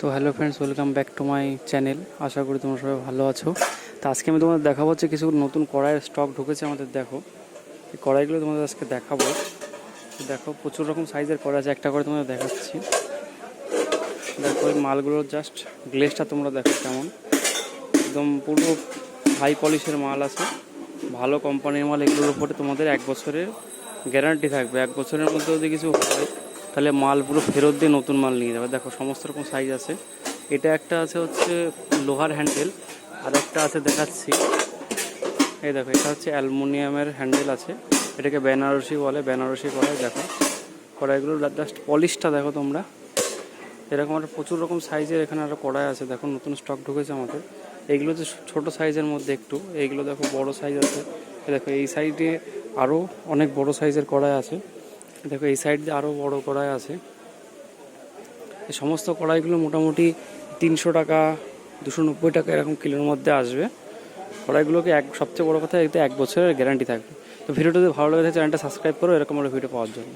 তো hello friends, welcome back to my channel. আশা করি তোমরা সবাই ভালো আছো। তো আজকে আমি তোমাদের দেখাবো হচ্ছে কিছু নতুন কড়াইয়ের স্টক ঢুকেছে আমাদের। দেখো এই কড়াইগুলো তোমাদের আজকে দেখাবো। দেখো প্রচুর রকম সাইজের কড়াই আছে, একটা করে তোমাদের দেখাচ্ছি। দেখো এই মালগুলোর জাস্ট গ্লেজটা তোমরা দেখো কেমন, একদম পুরো হাই পলিশের মাল আছে, ভালো কোম্পানির মাল। এগুলোর উপরে তোমাদের 1 বছরের গ্যারান্টি থাকবে। 1 বছরের মধ্যে যদি কিছু হয় তাহলে মাল পুরো ফেরত দিয়ে নতুন মাল নিয়ে যাবে। দেখো সমস্ত রকম সাইজ আছে। এটা একটা আছে হচ্ছে লোহার হ্যান্ডেল, আর একটা আছে দেখাচ্ছি। এই দেখো এটা হচ্ছে অ্যালুমিনিয়ামের হ্যান্ডেল আছে, এটাকে বেনারসি বলে, বেনারসি কড়াই। দেখো কড়াইগুলোর জাস্ট পলিশটা দেখো তোমরা। এরকম আরও প্রচুর রকম সাইজের এখানে আরও কড়াই আছে। দেখো নতুন স্টক ঢুকেছে আমাদের। এইগুলো যে ছোটো সাইজের মধ্যে একটু, এইগুলো দেখো বড় সাইজ আছে। দেখো এই সাইডে আরও অনেক বড় সাইজের কড়াই আছে। দেখো এই সাইড দিয়ে আরও বড় কড়াই আছে। এই সমস্ত কড়াইগুলো মোটামুটি 300 টাকা 290 টাকা এরকম কিলোর মধ্যে আসবে। কড়াইগুলোকে সবচেয়ে বড় কথা, এতে 1 বছরের গ্যারান্টি থাকবে। তো ভিডিওটা যদি ভালো লাগে চ্যানেলটা সাবস্ক্রাইব করো এরকম ভিডিও পাওয়ার জন্য।